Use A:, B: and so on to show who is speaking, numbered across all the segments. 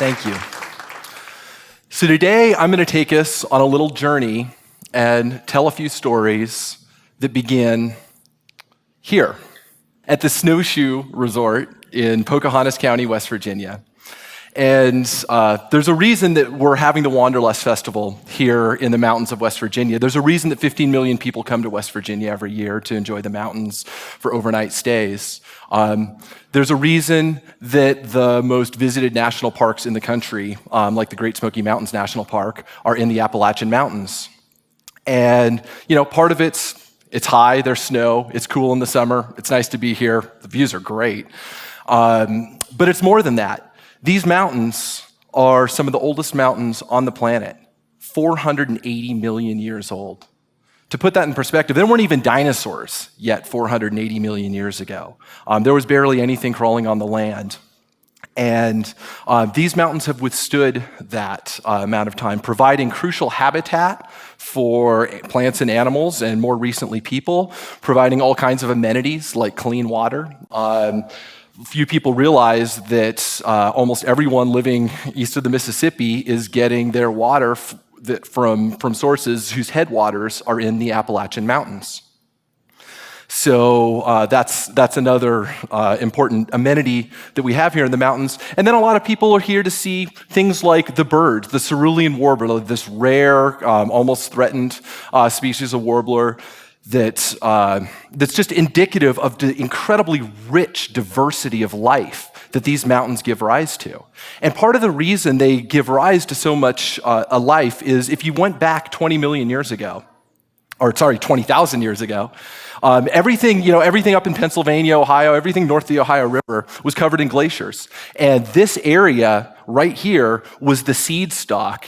A: Thank you. So today I'm going to take us on a little journey and tell a few stories that begin here at the Snowshoe Resort in Pocahontas County, West Virginia. And there's a reason that we're having the Wanderlust Festival here in the mountains of West Virginia. There's a reason that 15 million people come to West Virginia every year to enjoy the mountains for overnight stays. There's a reason that the most visited national parks in the country, like the Great Smoky Mountains National Park, are in the Appalachian Mountains. And, part of it's high, there's snow, it's cool in the summer, it's nice to be here, the views are great. But it's more than that. These mountains are some of the oldest mountains on the planet, 480 million years old. To put that in perspective, there weren't even dinosaurs yet 480 million years ago. There was barely anything crawling on the land. And these mountains have withstood that amount of time, providing crucial habitat for plants and animals, and more recently people, providing all kinds of amenities like clean water. Few people realize that almost everyone living east of the Mississippi is getting their water from sources whose headwaters are in the Appalachian Mountains. So that's another important amenity that we have here in the mountains. And then a lot of people are here to see things like the birds, the cerulean warbler, this rare, almost threatened species of warbler that's just indicative of the incredibly rich diversity of life that these mountains give rise to. And part of the reason they give rise to so much a life is if you went back 20,000 years ago, 20,000 years ago, everything up in Pennsylvania, Ohio, everything north of the Ohio River was covered in glaciers. And this area right here was the seed stock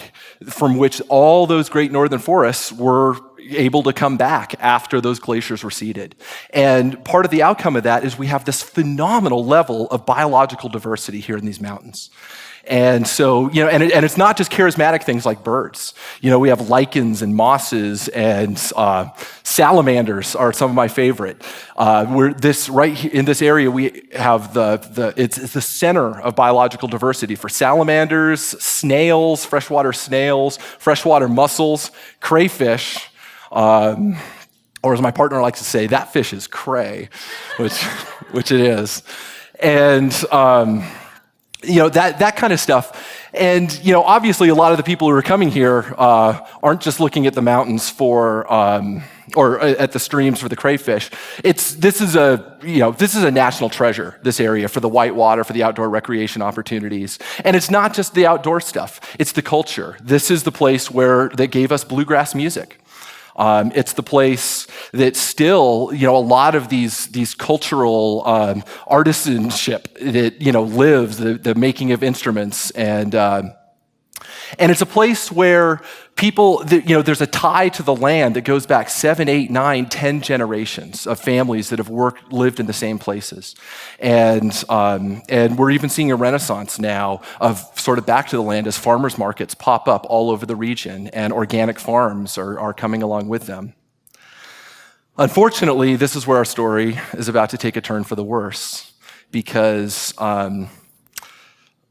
A: from which all those great northern forests were able to come back after those glaciers receded. And part of the outcome of that is we have this phenomenal level of biological diversity here in these mountains. And so, and it's not just charismatic things like birds. We have lichens and mosses and salamanders are some of my favorite. Right here in this area, we have it's the center of biological diversity for salamanders, snails, freshwater mussels, crayfish, or as my partner likes to say, that fish is cray, which it is. And that kind of stuff. And, obviously a lot of the people who are coming here aren't just looking at the mountains or at the streams for the crayfish. This is a national treasure, this area, for the whitewater, for the outdoor recreation opportunities. And it's not just the outdoor stuff, it's the culture. This is the place that gave us bluegrass music. It's the place that still, a lot of these cultural artisanship that, lives, the making of instruments. And it's a place where people, there's a tie to the land that goes back 7, 8, 9, 10 generations of families that have lived in the same places. And we're even seeing a renaissance now of sort of back to the land as farmers markets pop up all over the region and organic farms are coming along with them. Unfortunately, this is where our story is about to take a turn for the worse, because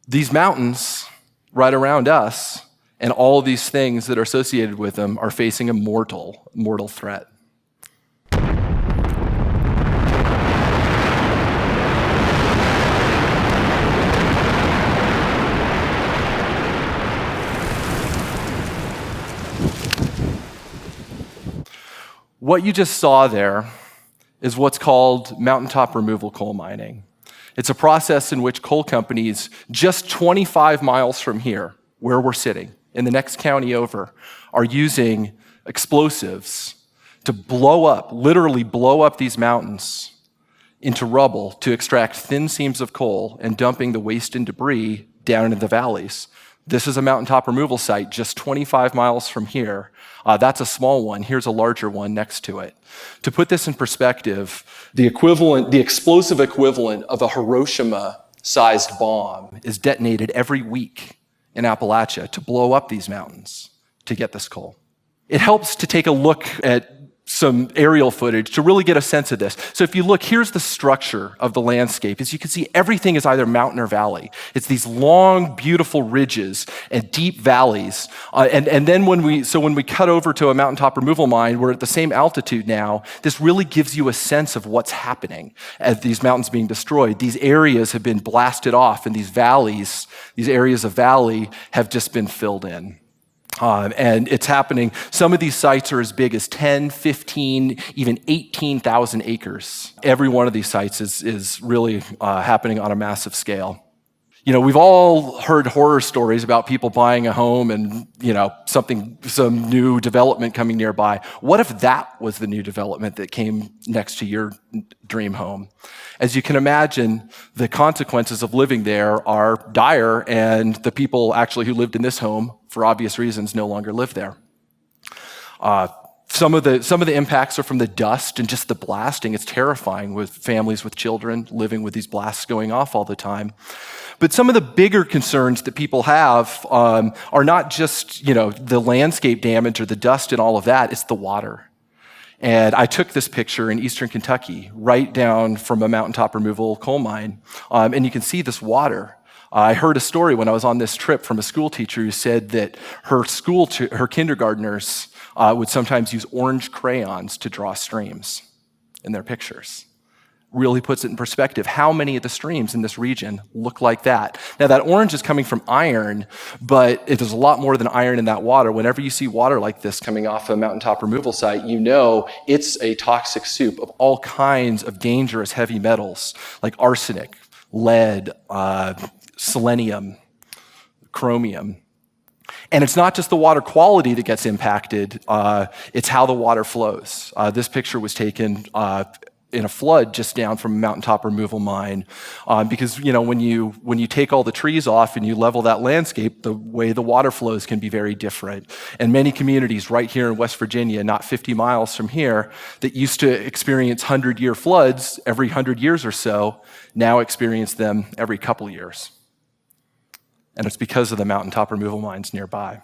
A: these mountains right around us and all of these things that are associated with them are facing a mortal threat. What you just saw there is what's called mountaintop removal coal mining. It's a process in which coal companies just 25 miles from here, where we're sitting, in the next county over, are using explosives to literally blow up these mountains into rubble to extract thin seams of coal and dumping the waste and debris down into the valleys. This is a mountaintop removal site just 25 miles from here. That's a small one. Here's a larger one next to it. To put this in perspective, the explosive equivalent of a Hiroshima-sized bomb is detonated every week in Appalachia to blow up these mountains to get this coal. It helps to take a look at some aerial footage to really get a sense of this. So if you look, here's the structure of the landscape. As you can see, everything is either mountain or valley. It's these long, beautiful ridges and deep valleys. And then when we cut over to a mountaintop removal mine, we're at the same altitude now. This really gives you a sense of what's happening as these mountains being destroyed. These areas have been blasted off, and these valleys, these areas of valley, have just been filled in. And it's happening. Some of these sites are as big as 10, 15, even 18,000 acres. Every one of these sites is really happening on a massive scale. You know, we've all heard horror stories about people buying a home and, some new development coming nearby. What if that was the new development that came next to your dream home? As you can imagine, the consequences of living there are dire, and the people actually who lived in this home, for obvious reasons, no longer live there. Some of the impacts are from the dust and just the blasting. It's terrifying with families with children living with these blasts going off all the time. But some of the bigger concerns that people have are not just, the landscape damage or the dust and all of that, it's the water. And I took this picture in eastern Kentucky, right down from a mountaintop removal coal mine. And you can see this water. I heard a story when I was on this trip from a school teacher who said that her kindergartners would sometimes use orange crayons to draw streams in their pictures. Really puts it in perspective. How many of the streams in this region look like that? Now, that orange is coming from iron, but there's a lot more than iron in that water. Whenever you see water like this coming off a mountaintop removal site, you know it's a toxic soup of all kinds of dangerous heavy metals like arsenic, lead, selenium, chromium. And it's not just the water quality that gets impacted, it's how the water flows. This picture was taken in a flood just down from a mountaintop removal mine, because when you take all the trees off and you level that landscape, the way the water flows can be very different. And many communities right here in West Virginia, not 50 miles from here, that used to experience 100-year floods every 100 years or so, now experience them every couple years. And it's because of the mountaintop removal mines nearby.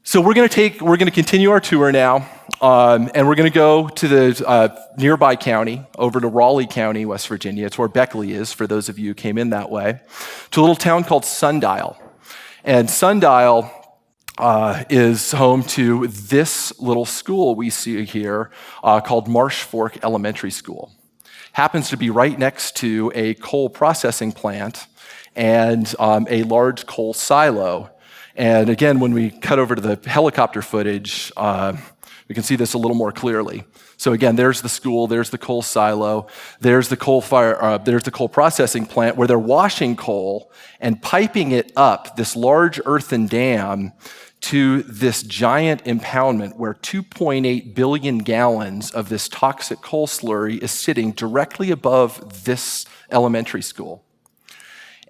A: So we're going to continue our tour now, and we're going to go to the nearby county, over to Raleigh County, West Virginia. It's where Beckley is, for those of you who came in that way, to a little town called Sundial. And Sundial is home to this little school we see here called Marsh Fork Elementary School. Happens to be right next to a coal processing plant and a large coal silo. And again, when we cut over to the helicopter footage, we can see this a little more clearly. So again, there's the school, there's the coal silo, there's the coal processing plant where they're washing coal and piping it up this large earthen dam to this giant impoundment where 2.8 billion gallons of this toxic coal slurry is sitting directly above this elementary school.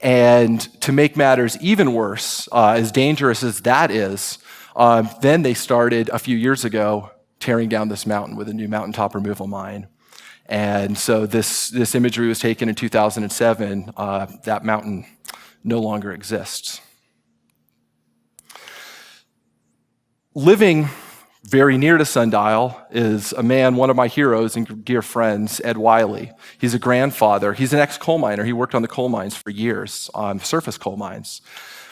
A: And to make matters even worse, as dangerous as that is, then they started a few years ago tearing down this mountain with a new mountaintop removal mine. And so this imagery was taken in 2007. That mountain no longer exists. Living very near to Sundial is a man, one of my heroes and dear friends, Ed Wiley. He's a grandfather. He's an ex-coal miner. He worked on the coal mines for years, surface coal mines.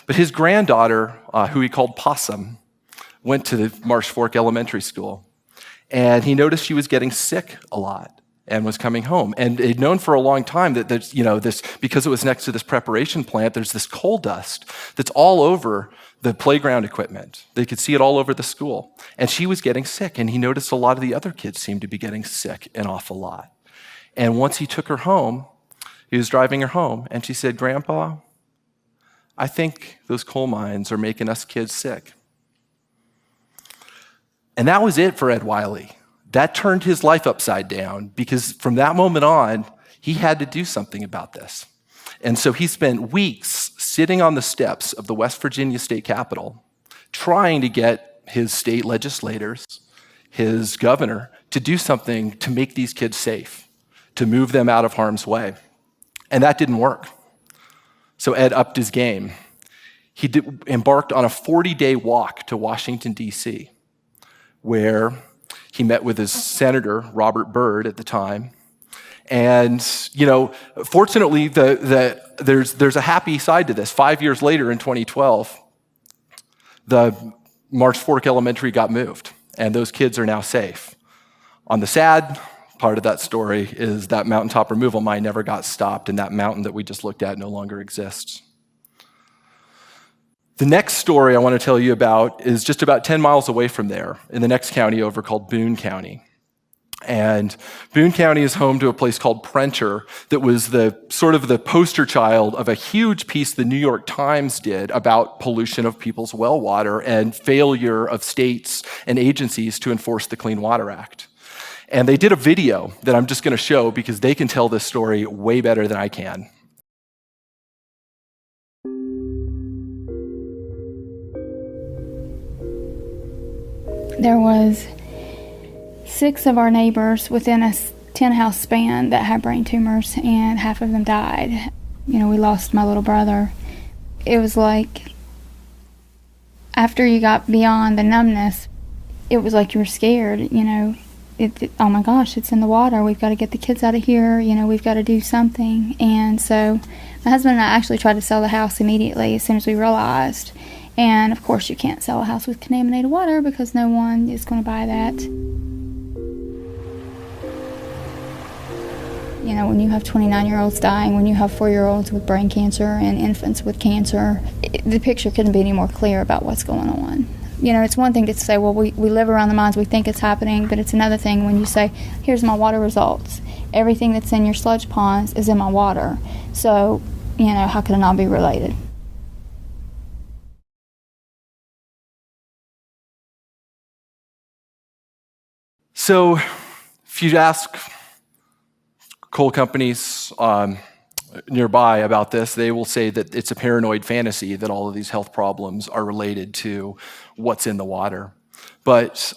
A: But his granddaughter, who he called Possum, went to the Marsh Fork Elementary School. And he noticed she was getting sick a lot and was coming home. And they'd known for a long time that there's, this, because it was next to this preparation plant, there's this coal dust that's all over the playground equipment. They could see it all over the school. And she was getting sick, and he noticed a lot of the other kids seemed to be getting sick an awful lot. And once he took her home, he was driving her home, and she said, "Grandpa, I think those coal mines are making us kids sick." And that was it for Ed Wiley. That turned his life upside down, because from that moment on, he had to do something about this. And so he spent weeks sitting on the steps of the West Virginia state capitol, trying to get his state legislators, his governor, to do something to make these kids safe, to move them out of harm's way. And that didn't work. So Ed upped his game. He embarked on a 40-day walk to Washington, D.C., where He met with his senator, Robert Byrd, at the time. And, fortunately, there's a happy side to this. 5 years later, in 2012, the Marsh Fork Elementary got moved, and those kids are now safe. On the sad part of that story is that Mountaintop Removal mine never got stopped, and that mountain that we just looked at no longer exists. The next story I want to tell you about is just about 10 miles away from there, in the next county over called Boone County. And Boone County is home to a place called Prenter that was the poster child of a huge piece the New York Times did about pollution of people's well water and failure of states and agencies to enforce the Clean Water Act. And they did a video that I'm just going to show because they can tell this story way better than I can.
B: There was 6 of our neighbors within a 10-house span that had brain tumors, and half of them died. We lost my little brother. It was like, after you got beyond the numbness, it was like you were scared, oh my gosh, it's in the water. We've got to get the kids out of here. We've got to do something. And so my husband and I actually tried to sell the house immediately as soon as we realized. And of course, you can't sell a house with contaminated water because no one is going to buy that. When you have 29-year-olds dying, when you have 4-year-olds with brain cancer and infants with cancer, the picture couldn't be any more clear about what's going on. It's one thing to say, well, we live around the mines, we think it's happening, but it's another thing when you say, here's my water results. Everything that's in your sludge ponds is in my water. So, how could it not be related?
A: So, if you ask coal companies nearby about this, they will say that it's a paranoid fantasy that all of these health problems are related to what's in the water. But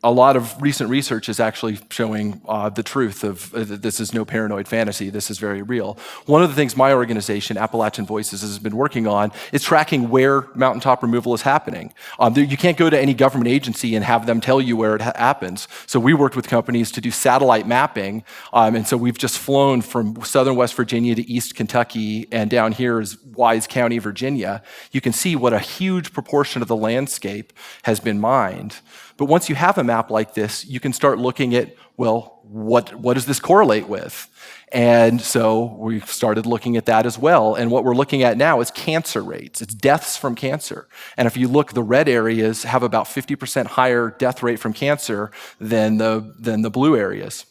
A: a lot of recent research is actually showing the truth of this is no paranoid fantasy, this is very real. One of the things my organization, Appalachian Voices, has been working on is tracking where mountaintop removal is happening. You can't go to any government agency and have them tell you where it happens. So we worked with companies to do satellite mapping, and so we've just flown from southern West Virginia to East Kentucky, and down here is Wise County, Virginia. You can see what a huge proportion of the landscape has been mined. But once you have a map like this, you can start looking at, well, what does this correlate with? And so we started looking at that as well. And what we're looking at now is cancer rates. It's deaths from cancer. And if you look, the red areas have about 50% higher death rate from cancer than the blue areas.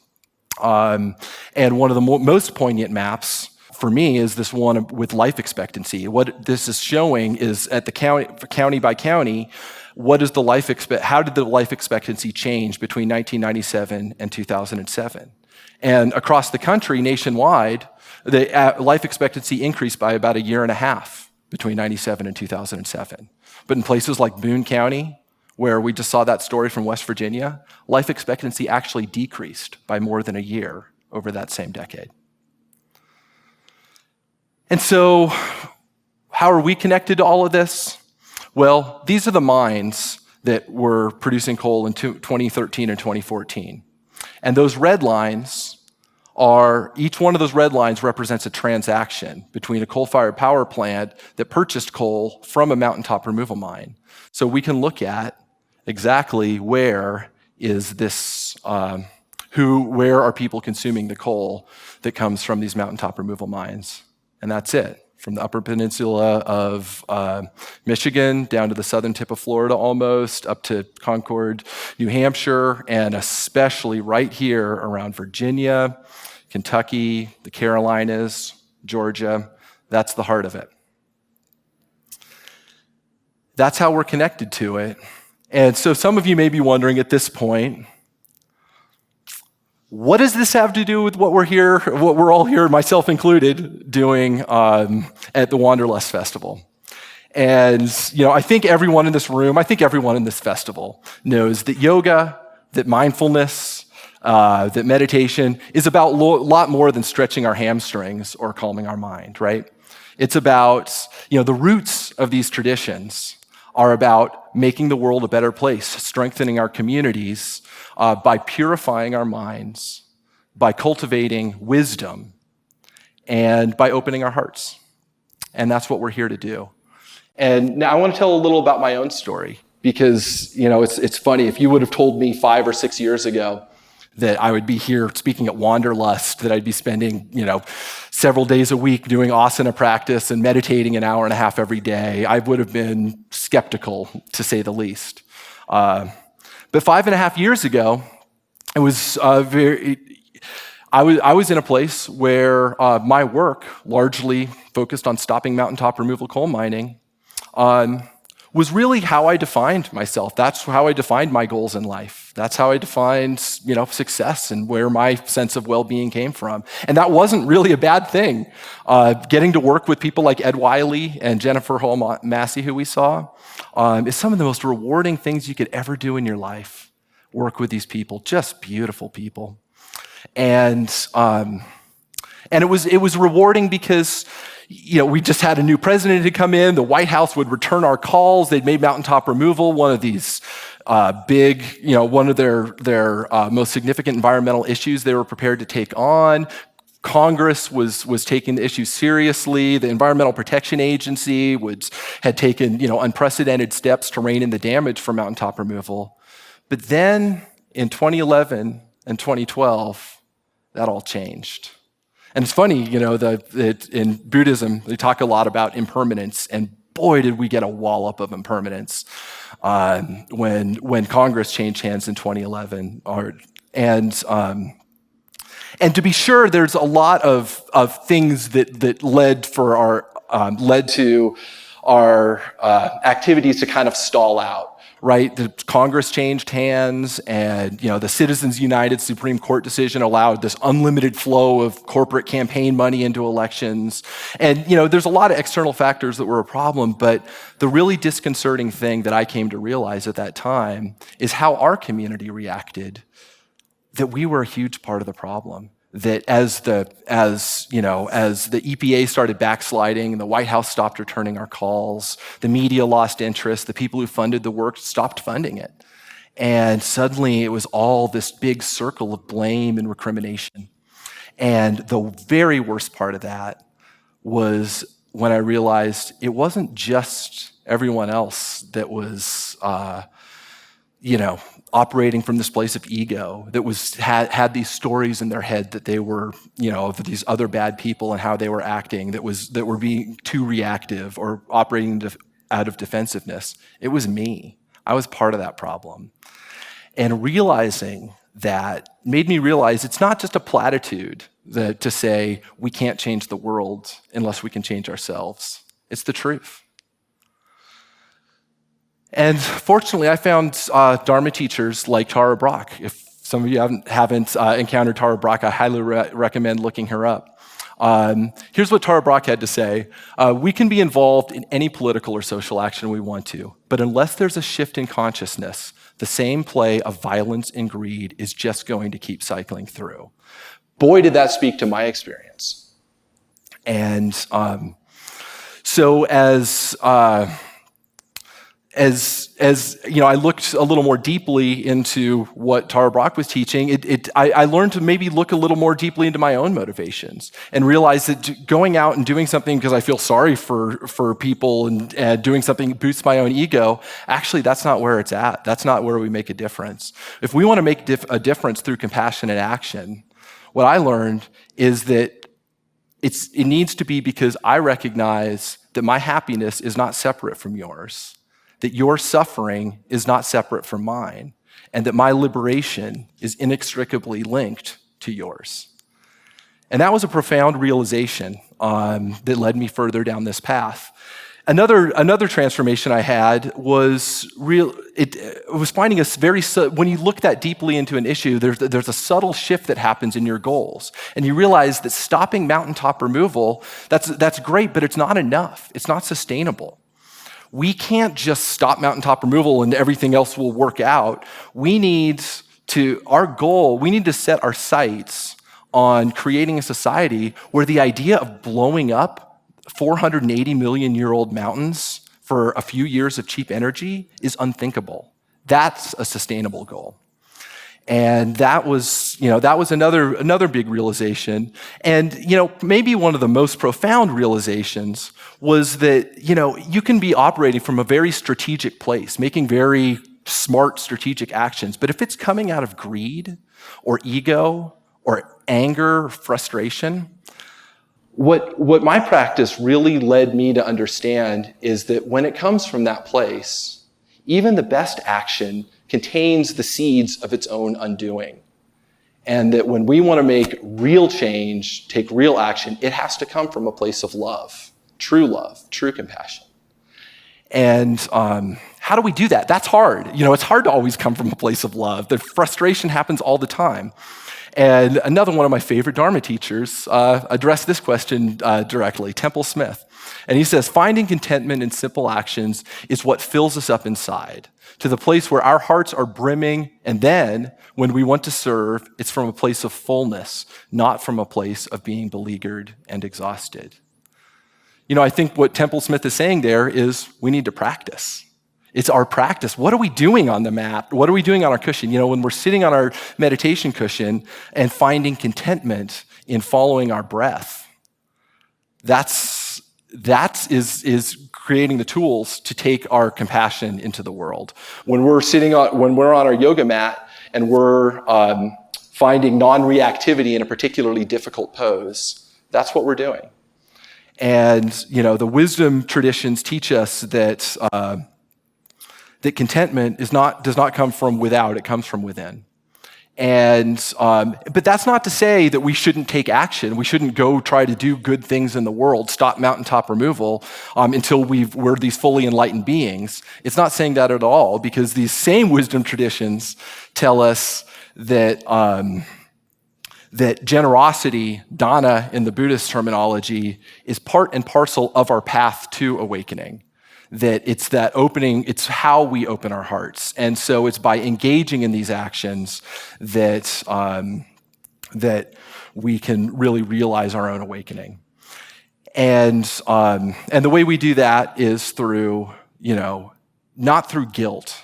A: And one of the most poignant maps for me is this one with life expectancy. What this is showing is at the county by county, how did the life expectancy change between 1997 and 2007? And across the country, nationwide, the life expectancy increased by about 1.5 years between 1997 and 2007. But in places like Boone County, where we just saw that story from West Virginia, life expectancy actually decreased by more than 1 year over that same decade. And so, how are we connected to all of this? Well, these are the mines that were producing coal in 2013 and 2014. And those red lines each one of those red lines represents a transaction between a coal-fired power plant that purchased coal from a mountaintop removal mine. So we can look at exactly where are people consuming the coal that comes from these mountaintop removal mines. And that's it. From the Upper Peninsula of Michigan down to the southern tip of Florida almost, up to Concord, New Hampshire, and especially right here around Virginia, Kentucky, the Carolinas, Georgia. That's the heart of it. That's how we're connected to it. And so some of you may be wondering at this point, what does this have to do with what we're all here, myself included, doing at the Wanderlust Festival? And I think everyone in this room, everyone in this festival knows that yoga, that mindfulness, that meditation is about a lot more than stretching our hamstrings or calming our mind, right? It's about, the roots of these traditions are about making the world a better place, strengthening our communities by purifying our minds, by cultivating wisdom, and by opening our hearts. And that's what we're here to do. And now I want to tell a little about my own story, because it's funny. If you would have told me 5 or 6 years ago that I would be here speaking at Wanderlust, that I'd be spending several days a week doing asana practice and meditating an hour and a half every day, I would have been skeptical, to say the least. But 5.5 years ago, it was I was in a place where my work, largely focused on stopping mountaintop removal coal mining, was really how I defined myself. That's how I defined my goals in life. That's how I defined, success and where my sense of well-being came from. And that wasn't really a bad thing. Getting to work with people like Ed Wiley and Jennifer Hull Massey, who we saw, is some of the most rewarding things you could ever do in your life. Work with these people, just beautiful people. And it was rewarding because we just had a new president to come in. The White House would return our calls. They'd made mountaintop removal one of these big, one of their most significant environmental issues they were prepared to take on. Congress was taking the issue seriously. The Environmental Protection Agency had taken unprecedented steps to rein in the damage from mountaintop removal. But then in 2011 and 2012, that all changed. And it's funny, that in Buddhism, they talk a lot about impermanence, and boy, did we get a wallop of impermanence when Congress changed hands in 2011. And to be sure, there's a lot of things that led to our activities to kind of stall out. Right, the Congress changed hands, and the Citizens United Supreme Court decision allowed this unlimited flow of corporate campaign money into elections. And there's a lot of external factors that were a problem, but the really disconcerting thing that I came to realize at that time is how our community reacted. That we were a huge part of the problem. That as the EPA started backsliding, the White House stopped returning our calls, the media lost interest, the people who funded the work stopped funding it. And suddenly it was all this big circle of blame and recrimination. And the very worst part of that was when I realized it wasn't just everyone else that was operating from this place of ego, that had these stories in their head that they were, of these other bad people and how they were acting, that were being too reactive or operating out of defensiveness. It was me. I was part of that problem. And realizing that made me realize it's not just a platitude to say we can't change the world unless we can change ourselves. It's the truth. And fortunately, I found Dharma teachers like Tara Brach. If some of you haven't encountered Tara Brach, I highly recommend looking her up. Here's what Tara Brach had to say. We can be involved in any political or social action we want to, but unless there's a shift in consciousness, the same play of violence and greed is just going to keep cycling through. Boy, did that speak to my experience. And so as I looked a little more deeply into what Tara Brach was teaching, I learned to maybe look a little more deeply into my own motivations and realize that going out and doing something because I feel sorry for people and doing something that boosts my own ego, actually that's not where it's at. That's not where we make a difference. If we want to make a difference through compassionate action, what I learned is that it needs to be because I recognize that my happiness is not separate from yours, that your suffering is not separate from mine, and that my liberation is inextricably linked to yours. And that was a profound realization that led me further down this path. Another transformation I had was finding when you look that deeply into an issue, there's a subtle shift that happens in your goals. And you realize that stopping mountaintop removal, that's great, but it's not enough. It's not sustainable. We can't just stop mountaintop removal and everything else will work out. We need to set our sights on creating a society where the idea of blowing up 480 million year old mountains for a few years of cheap energy is unthinkable. That's a sustainable goal. And that was another big realization. And, maybe one of the most profound realizations was that, you can be operating from a very strategic place, making very smart strategic actions. But if it's coming out of greed or ego or anger or frustration, what my practice really led me to understand is that when it comes from that place, even the best action contains the seeds of its own undoing. And that when we want to make real change, take real action, it has to come from a place of love, true compassion. And how do we do that? That's hard. It's hard to always come from a place of love. The frustration happens all the time. And another one of my favorite Dharma teachers addressed this question directly, Temple Smith. And he says, finding contentment in simple actions is what fills us up inside, to the place where our hearts are brimming, and then, when we want to serve, it's from a place of fullness, not from a place of being beleaguered and exhausted. I think what Temple Smith is saying there is we need to practice. It's our practice. What are we doing on the mat? What are we doing on our cushion? When we're sitting on our meditation cushion and finding contentment in following our breath, that is creating the tools to take our compassion into the world. When we're on our yoga mat and we're finding non-reactivity in a particularly difficult pose, that's what we're doing. And the wisdom traditions teach us that that contentment does not come from without; it comes from within. And but that's not to say that we shouldn't take action. We shouldn't go try to do good things in the world, stop mountaintop removal until we're these fully enlightened beings. It's not saying that at all, because these same wisdom traditions tell us that that generosity, dana in the Buddhist terminology, is part and parcel of our path to awakening. That it's that opening, it's how we open our hearts. And so it's by engaging in these actions that, that we can really realize our own awakening. And the way we do that is through, not through guilt.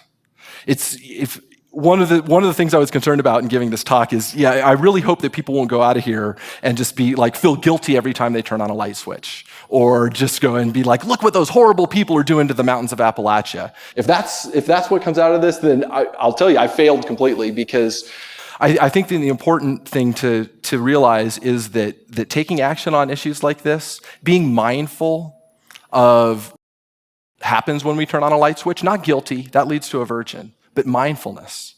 A: One of the things I was concerned about in giving this talk is, I really hope that people won't go out of here and just be feel guilty every time they turn on a light switch, or just go and be like, look what those horrible people are doing to the mountains of Appalachia. If that's what comes out of this, then I'll tell you, I failed completely, because I think that the important thing to realize is that taking action on issues like this, being mindful of what happens when we turn on a light switch, not guilty, that leads to aversion. But mindfulness,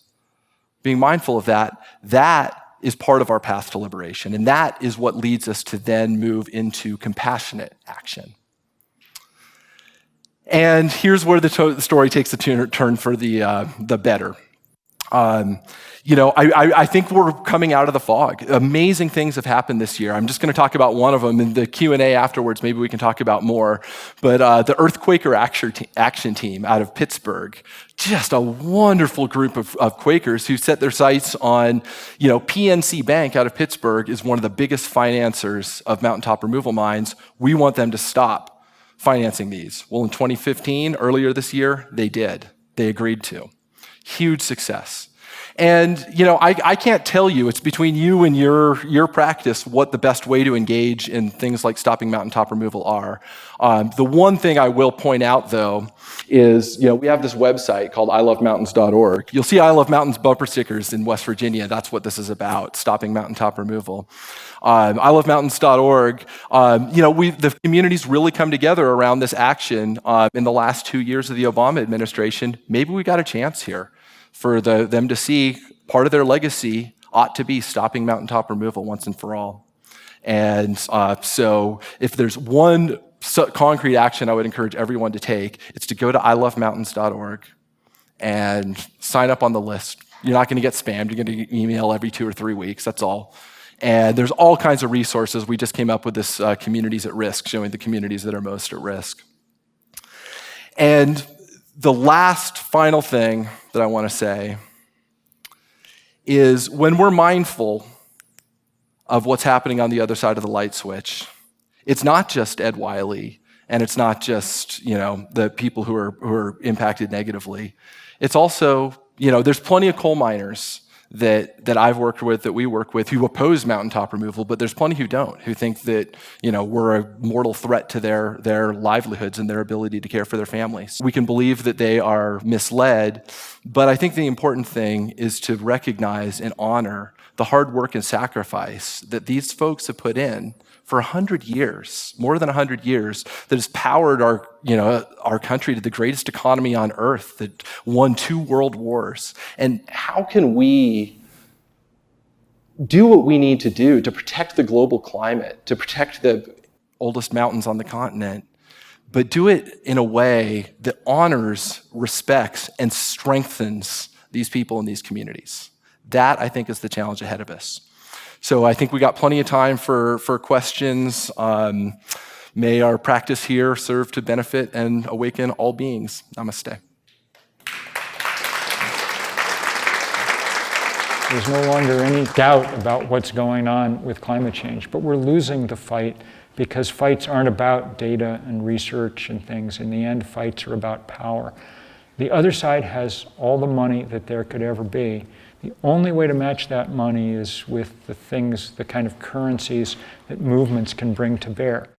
A: being mindful of that is part of our path to liberation. And that is what leads us to then move into compassionate action. And here's where the story takes a turn for the better. I think we're coming out of the fog. Amazing things have happened this year. I'm just going to talk about one of them. In the Q&A afterwards, maybe we can talk about more. But the Earthquaker Action Team out of Pittsburgh, just a wonderful group of Quakers who set their sights on, PNC Bank out of Pittsburgh is one of the biggest financiers of mountaintop removal mines. We want them to stop financing these. Well, in 2015, earlier this year, they did. They agreed to. Huge success. And, I can't tell you, it's between you and your practice what the best way to engage in things like stopping mountaintop removal are. The one thing I will point out, though, is, we have this website called ilovemountains.org. You'll see I Love Mountains bumper stickers in West Virginia. That's what this is about, stopping mountaintop removal. ilovemountains.org, the community's really come together around this action in the last 2 years of the Obama administration. Maybe we got a chance here for them to see part of their legacy ought to be stopping mountaintop removal once and for all. And so if there's one concrete action I would encourage everyone to take, it's to go to ilovemountains.org and sign up on the list. You're not going to get spammed. You're going to get email every 2 or 3 weeks. That's all. And there's all kinds of resources. We just came up with this Communities at Risk, showing the communities that are most at risk. And the last final thing that I want to say is when we're mindful of what's happening on the other side of the light switch, it's not just Ed Wiley And it's not just, the people who are impacted negatively. It's also, there's plenty of coal miners that I've worked with, that we work with, who oppose mountaintop removal, but there's plenty who don't, who think that, we're a mortal threat to their livelihoods and their ability to care for their families. We can believe that they are misled, but I think the important thing is to recognize and honor the hard work and sacrifice that these folks have put in for 100 years, more than 100 years, that has powered our country to the greatest economy on earth, that won 2 world wars. And how can we do what we need to do to protect the global climate, to protect the oldest mountains on the continent, but do it in a way that honors, respects, and strengthens these people in these communities? That, I think, is the challenge ahead of us. So I think we got plenty of time for questions. May our practice here serve to benefit and awaken all beings. Namaste.
C: There's no longer any doubt about what's going on with climate change, but we're losing the fight because fights aren't about data and research and things. In the end, fights are about power. The other side has all the money that there could ever be. The only way to match that money is with the kind of currencies that movements can bring to bear.